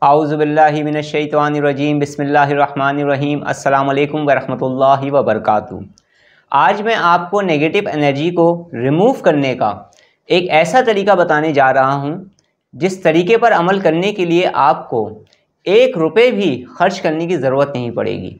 आउज़ुबिल्लाहि मिनश्शैतानिर्रजीम बिस्मिल्लाहिर्रहमानिर्रहीम अस्सलामु अलैकुम वरहमतुल्लाहि वबरकातुहू। आज मैं आपको नेगेटिव एनर्जी को रिमूव करने का एक ऐसा तरीका बताने जा रहा हूं, जिस तरीके पर अमल करने के लिए आपको 1 रुपये भी खर्च करने की ज़रूरत नहीं पड़ेगी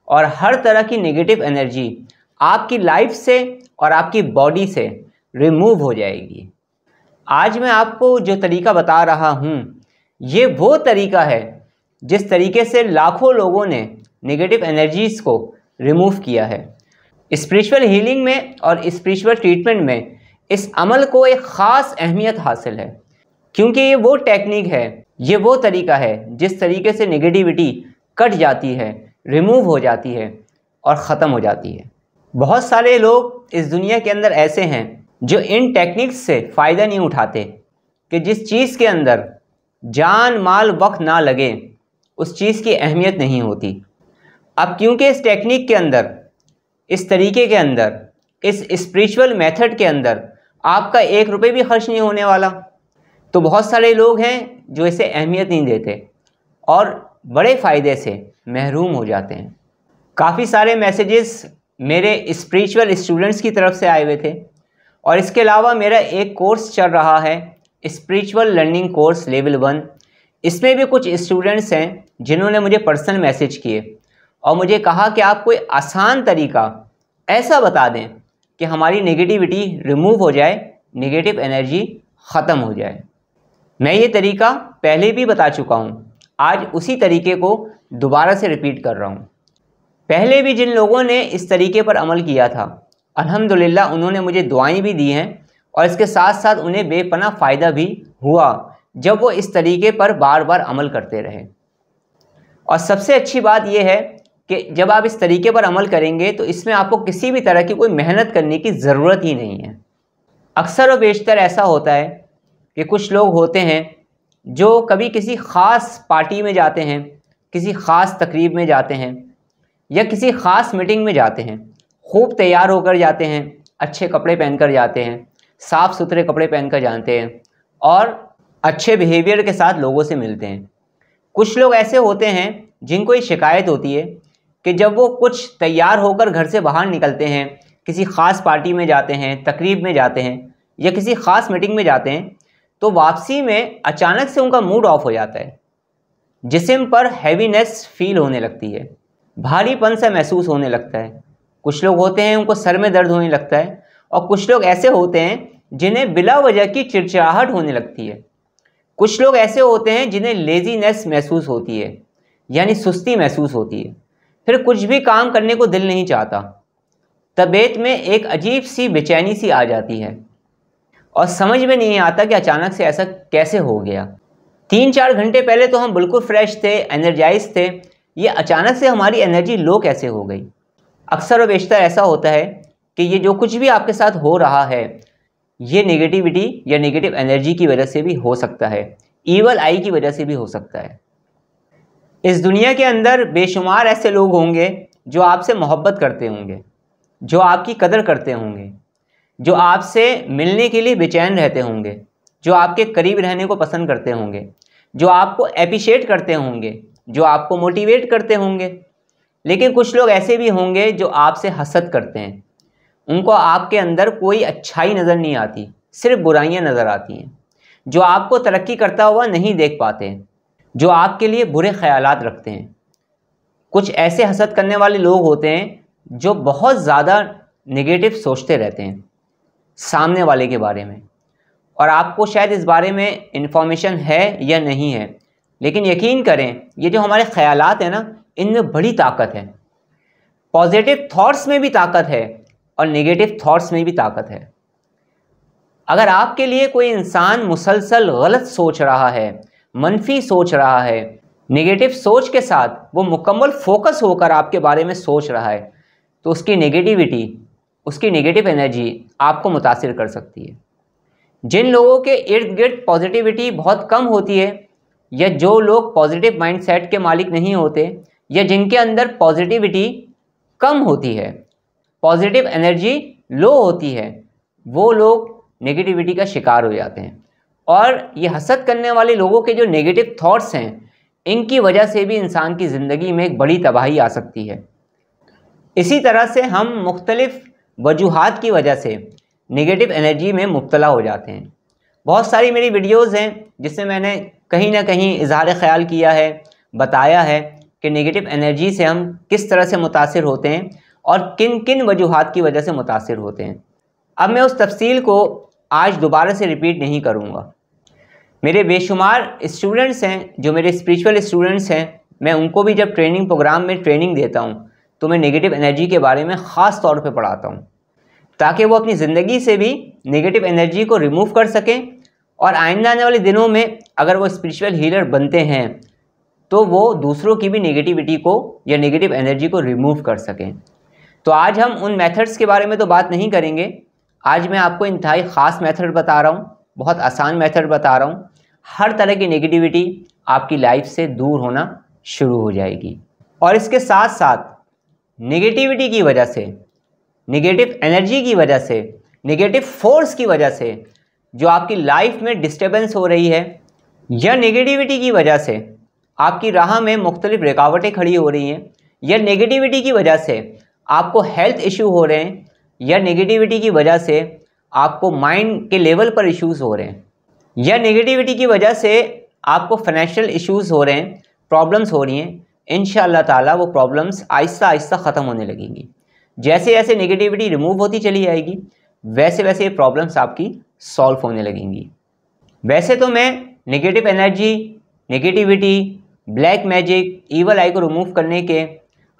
और हर तरह की नेगेटिव एनर्जी आपकी लाइफ से और आपकी बॉडी से रिमूव हो जाएगी। आज मैं आपको जो तरीका बता रहा हूं, ये वो तरीका है जिस तरीके से लाखों लोगों ने नेगेटिव एनर्जीज़ को रिमूव किया है। स्पिरिचुअल हीलिंग में और स्पिरिचुअल ट्रीटमेंट में इस अमल को एक ख़ास अहमियत हासिल है, क्योंकि ये वो टेक्निक है, ये वो तरीका है जिस तरीके से नेगेटिविटी कट जाती है, रिमूव हो जाती है और ख़त्म हो जाती है। बहुत सारे लोग इस दुनिया के अंदर ऐसे हैं जो इन टेक्निक्स से फ़ायदा नहीं उठाते कि जिस चीज़ के अंदर जान माल वक्त ना लगे उस चीज़ की अहमियत नहीं होती। अब क्योंकि इस टेक्निक के अंदर, इस तरीके के अंदर, इस स्पिरिचुअल मेथड के अंदर आपका 1 रुपये भी खर्च नहीं होने वाला, तो बहुत सारे लोग हैं जो इसे अहमियत नहीं देते और बड़े फ़ायदे से महरूम हो जाते हैं। काफ़ी सारे मैसेजेस मेरे स्पिरिचुअल स्टूडेंट्स की तरफ से आए हुए थे और इसके अलावा मेरा एक कोर्स चल रहा है, स्पिरिचुअल लर्निंग कोर्स लेवल 1। इसमें भी कुछ स्टूडेंट्स हैं जिन्होंने मुझे पर्सनल मैसेज किए और मुझे कहा कि आप कोई आसान तरीका ऐसा बता दें कि हमारी नेगेटिविटी रिमूव हो जाए, नेगेटिव एनर्जी ख़त्म हो जाए। मैं ये तरीका पहले भी बता चुका हूँ, आज उसी तरीके को दोबारा से रिपीट कर रहा हूँ। पहले भी जिन लोगों ने इस तरीके पर अमल किया था, अल्हम्दुलिल्लाह उन्होंने मुझे दुआएं भी दी हैं और इसके साथ साथ उन्हें बेपनाह फ़ायदा भी हुआ जब वो इस तरीके पर बार बार अमल करते रहे। और सबसे अच्छी बात यह है कि जब आप इस तरीके पर अमल करेंगे तो इसमें आपको किसी भी तरह की कोई मेहनत करने की ज़रूरत ही नहीं है। अक्सर व बेशतर ऐसा होता है कि कुछ लोग होते हैं जो कभी किसी ख़ास पार्टी में जाते हैं, किसी ख़ास तकरीब में जाते हैं या किसी ख़ास मीटिंग में जाते हैं, खूब तैयार होकर जाते हैं, अच्छे कपड़े पहनकर जाते हैं, साफ़ सुथरे कपड़े पहनकर जाते हैं और अच्छे बिहेवियर के साथ लोगों से मिलते हैं। कुछ लोग ऐसे होते हैं जिनको ये शिकायत होती है कि जब वो कुछ तैयार होकर घर से बाहर निकलते हैं, किसी ख़ास पार्टी में जाते हैं, तकरीब में जाते हैं या किसी ख़ास मीटिंग में जाते हैं, तो वापसी में अचानक से उनका मूड ऑफ हो जाता है, जिस्म पर हैवीनेस फील होने लगती है, भारीपन सा महसूस होने लगता है। कुछ लोग होते हैं उनको सर में दर्द होने लगता है और कुछ लोग ऐसे होते हैं जिन्हें बिला वजह की चिड़चिड़ाहट होने लगती है। कुछ लोग ऐसे होते हैं जिन्हें लेज़ीनेस महसूस होती है, यानी सुस्ती महसूस होती है, फिर कुछ भी काम करने को दिल नहीं चाहता, तबीयत में एक अजीब सी बेचैनी सी आ जाती है और समझ में नहीं आता कि अचानक से ऐसा कैसे हो गया। 3-4 घंटे पहले तो हम बिल्कुल फ्रेश थे, एनर्जाइज थे, ये अचानक से हमारी एनर्जी लो कैसे हो गई। अक्सर व बेशतर ऐसा होता है कि ये जो कुछ भी आपके साथ हो रहा है, ये नेगेटिविटी या नेगेटिव एनर्जी की वजह से भी हो सकता है, ईवल आई की वजह से भी हो सकता है। इस दुनिया के अंदर बेशुमार ऐसे लोग होंगे जो आपसे मोहब्बत करते होंगे, जो आपकी कदर करते होंगे, जो आपसे मिलने के लिए बेचैन रहते होंगे, जो आपके करीब रहने को पसंद करते होंगे, जो आपको अप्रिशिएट करते होंगे, जो आपको मोटिवेट करते होंगे। लेकिन कुछ लोग ऐसे भी होंगे जो आपसे हसद करते हैं, उनको आपके अंदर कोई अच्छाई नज़र नहीं आती, सिर्फ बुराइयां नज़र आती हैं, जो आपको तरक्की करता हुआ नहीं देख पाते हैं, जो आपके लिए बुरे ख्यालात रखते हैं। कुछ ऐसे हसद करने वाले लोग होते हैं जो बहुत ज़्यादा नेगेटिव सोचते रहते हैं सामने वाले के बारे में, और आपको शायद इस बारे में इन्फॉर्मेशन है या नहीं है, लेकिन यकीन करें ये जो हमारे ख्यालात हैं ना, इनमें बड़ी ताकत है। पॉजिटिव थॉट्स में भी ताकत है और नेगेटिव थॉट्स में भी ताकत है। अगर आपके लिए कोई इंसान मुसलसल गलत सोच रहा है, मनफी सोच रहा है, नेगेटिव सोच के साथ वो मुकम्मल फोकस होकर आपके बारे में सोच रहा है, तो उसकी नेगेटिविटी, उसकी नेगेटिव एनर्जी आपको मुतासिर कर सकती है। जिन लोगों के इर्द गिर्द पॉजिटिविटी बहुत कम होती है या जो लोग पॉजिटिव माइंडसेट के मालिक नहीं होते या जिनके अंदर पॉजिटिविटी कम होती है, पॉजिटिव एनर्जी लो होती है, वो लोग नेगेटिविटी का शिकार हो जाते हैं। और ये हसद करने वाले लोगों के जो नेगेटिव थॉट्स हैं, इनकी वजह से भी इंसान की ज़िंदगी में एक बड़ी तबाही आ सकती है। इसी तरह से हम मुख्तलिफ़ वजूहात की वजह से नेगेटिव एनर्जी में मुब्तला हो जाते हैं। बहुत सारी मेरी वीडियोज़ हैं जिसमें मैंने कहीं ना कहीं इजहार ख़याल किया है, बताया है कि नेगेटिव एनर्जी से हम किस तरह से मुतासिर होते हैं और किन किन वजूहात की वजह से मुतासिर होते हैं। अब मैं उस तफसील को आज दोबारा से रिपीट नहीं करूँगा। मेरे बेशुमार स्टूडेंट्स हैं जो मेरे स्पिरिचुअल स्टूडेंट्स हैं, मैं उनको भी जब ट्रेनिंग प्रोग्राम में ट्रेनिंग देता हूँ तो मैं नेगेटिव एनर्जी के बारे में ख़ास तौर पे पढ़ाता हूँ ताकि वो अपनी ज़िंदगी से भी नेगेटिव एनर्जी को रिमूव कर सकें और आइंदा आने वाले दिनों में अगर वो स्पिरिचुअल हीलर बनते हैं तो वो दूसरों की भी नेगेटिविटी को या नेगेटिव एनर्जी को रिमूव कर सकें। तो आज हम उन मेथड्स के बारे में तो बात नहीं करेंगे। आज मैं आपको इंतहाई ख़ास मेथड बता रहा हूँ, बहुत आसान मेथड बता रहा हूँ। हर तरह की नेगेटिविटी आपकी लाइफ से दूर होना शुरू हो जाएगी और इसके साथ साथ नेगेटिविटी की वजह से, नेगेटिव एनर्जी की वजह से, नेगेटिव फोर्स की वजह से जो आपकी लाइफ में डिस्टर्बेंस हो रही है या नेगेटिविटी की वजह से आपकी राह में मुख्तलिफ रुकावटें खड़ी हो रही हैं या नेगेटिविटी की वजह से आपको हेल्थ इशू हो रहे हैं या नेगेटिविटी की वजह से आपको माइंड के लेवल पर इश्यूज़ हो रहे हैं या नेगेटिविटी की वजह से आपको फाइनेंशियल इश्यूज़ हो रहे हैं, प्रॉब्लम्स हो रही हैं, इंशाअल्लाह ताला वो प्रॉब्लम्स आहिस्ता आहिस्ता ख़त्म होने लगेंगी। जैसे जैसे नेगेटिविटी रिमूव होती चली जाएगी वैसे वैसे ये प्रॉब्लम्स आपकी सॉल्व होने लगेंगी। वैसे तो मैं negative energy, negativity, black magic, evil आई को रिमूव करने के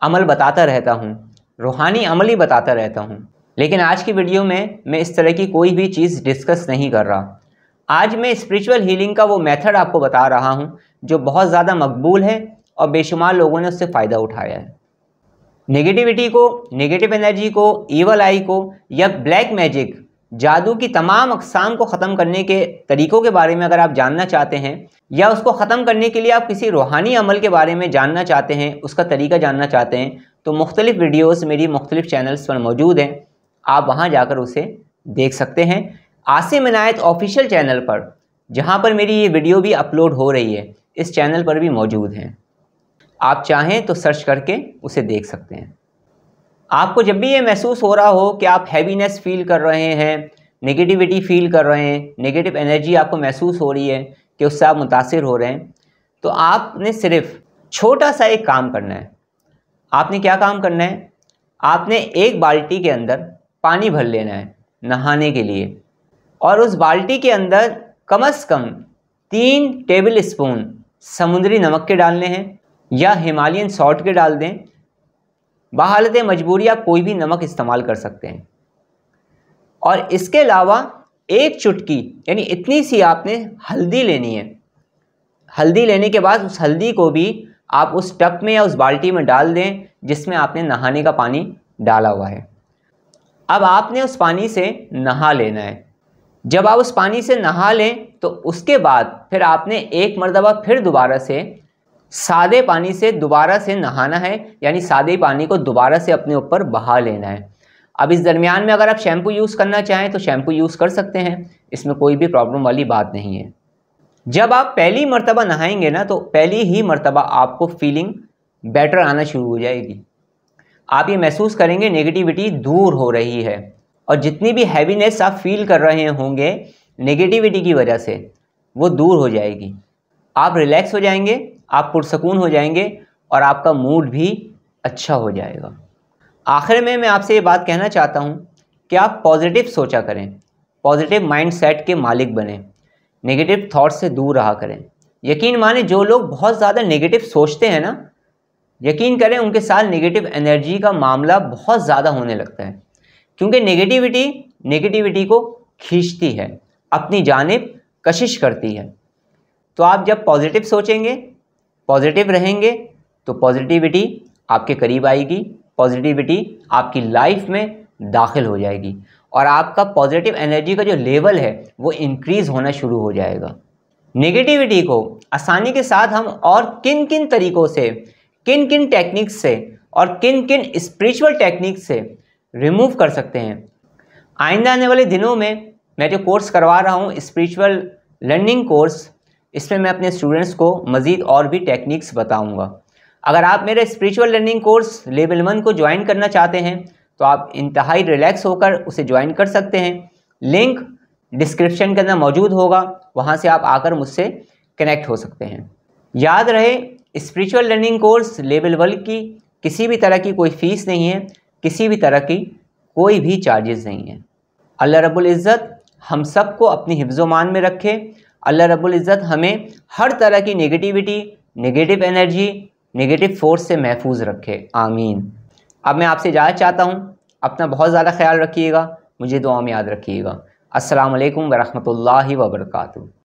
अमल बताता रहता हूँ, रूहानी अमल ही बताता रहता हूँ, लेकिन आज की वीडियो में मैं इस तरह की कोई भी चीज़ डिस्कस नहीं कर रहा। आज मैं स्पिरिचुअल हीलिंग का वो मेथड आपको बता रहा हूँ जो बहुत ज़्यादा मकबूल है और बेशुमार लोगों ने उससे फ़ायदा उठाया है। नेगेटिविटी को, नेगेटिव एनर्जी को, ईवल आई को या ब्लैक मैजिक, जादू की तमाम अक़साम को ख़त्म करने के तरीक़ों के बारे में अगर आप जानना चाहते हैं या उसको ख़त्म करने के लिए आप किसी रूहानी अमल के बारे में जानना चाहते हैं, उसका तरीका जानना चाहते हैं, तो मुख्तलिफ़ वीडियोस मेरी मुख्तलिफ़ चैनल्स पर मौजूद हैं। आप वहां जाकर उसे देख सकते हैं। आसिम इनायत ऑफिशियल चैनल पर, जहां पर मेरी ये वीडियो भी अपलोड हो रही है, इस चैनल पर भी मौजूद हैं। आप चाहें तो सर्च करके उसे देख सकते हैं। आपको जब भी ये महसूस हो रहा हो कि आप हैवीनेस फील कर रहे हैं, नेगेटिविटी फील कर रहे हैं, नेगेटिव एनर्जी आपको महसूस हो रही है कि उससे आप मुतासिर हो रहे हैं, तो आपने सिर्फ छोटा सा एक काम करना है। आपने क्या काम करना है? आपने एक बाल्टी के अंदर पानी भर लेना है नहाने के लिए और उस बाल्टी के अंदर कम से कम 3 टेबल स्पून समुद्री नमक के डालने हैं या हिमालयन सॉल्ट के डाल दें। बहालत मजबूरी आप कोई भी नमक इस्तेमाल कर सकते हैं। और इसके अलावा एक चुटकी यानी इतनी सी आपने हल्दी लेनी है। हल्दी लेने के बाद उस हल्दी को भी आप उस टब में या उस बाल्टी में डाल दें जिसमें आपने नहाने का पानी डाला हुआ है। अब आपने उस पानी से नहा लेना है। जब आप उस पानी से नहा लें तो उसके बाद फिर आपने एक मरतबा फिर दोबारा से सादे पानी से दोबारा से नहाना है, यानी सादे पानी को दोबारा से अपने ऊपर बहा लेना है। अब इस दरमियान में अगर आप शैम्पू यूज़ करना चाहें तो शैम्पू यूज़ कर सकते हैं, इसमें कोई भी प्रॉब्लम वाली बात नहीं है। जब आप पहली मरतबा नहाएंगे ना तो पहली ही मरतबा आपको फीलिंग बेटर आना शुरू हो जाएगी। आप ये महसूस करेंगे नेगेटिविटी दूर हो रही है और जितनी भी हैवीनेस आप फील कर रहे होंगे नेगेटिविटी की वजह से वो दूर हो जाएगी। आप रिलैक्स हो जाएंगे, आप पुरसकून हो जाएंगे और आपका मूड भी अच्छा हो जाएगा। आखिर में मैं आपसे ये बात कहना चाहता हूँ कि आप पॉजिटिव सोचा करें, पॉजिटिव माइंडसेट के मालिक बनें, नेगेटिव थॉट से दूर रहा करें। यकीन माने जो लोग बहुत ज़्यादा नेगेटिव सोचते हैं ना, यकीन करें उनके साथ नेगेटिव एनर्जी का मामला बहुत ज़्यादा होने लगता है, क्योंकि नेगेटिविटी को खींचती है, अपनी जानिब कशिश करती है। तो आप जब पॉजिटिव सोचेंगे, पॉजिटिव रहेंगे तो पॉजिटिविटी आपके करीब आएगी, पॉजिटिविटी आपकी लाइफ में दाखिल हो जाएगी और आपका पॉजिटिव एनर्जी का जो लेवल है वो इंक्रीज़ होना शुरू हो जाएगा। नेगेटिविटी को आसानी के साथ हम और किन किन तरीक़ों से, किन किन टेक्निक्स से और किन किन स्पिरिचुअल टेक्निक्स से रिमूव कर सकते हैं, आइंदा आने वाले दिनों में मैं जो कोर्स करवा रहा हूँ स्पिरिचुअल लर्निंग कोर्स, इसमें मैं अपने स्टूडेंट्स को मज़ीद और भी टेक्निक्स बताऊंगा। अगर आप मेरे स्पिरिचुअल लर्निंग कोर्स लेवल 1 को ज्वाइन करना चाहते हैं तो आप इंतहाई रिलैक्स होकर उसे ज्वाइन कर सकते हैं। लिंक डिस्क्रिप्शन के अंदर मौजूद होगा, वहाँ से आप आकर मुझसे कनेक्ट हो सकते हैं। याद रहे, स्पिरिचुअल लर्निंग कोर्स लेवल 1 की किसी भी तरह की कोई फ़ीस नहीं है, किसी भी तरह की कोई भी चार्जेस नहीं है। अल्लाह रब्बुल इज़्ज़त हम सबको अपनी हिफ्ज़-ओ-मान में रखे। अल्लाह रब्बुल इज़्ज़त हमें हर तरह की negativity, negative energy, negative force से महफूज रखे। आमीन। अब मैं आपसे इजाज़त चाहता हूँ। अपना बहुत ज़्यादा ख्याल रखिएगा, मुझे दुआ में याद रखिएगा। अस्सलामु अलैकुम वरहमतुल्लाहि वबरकातुहू।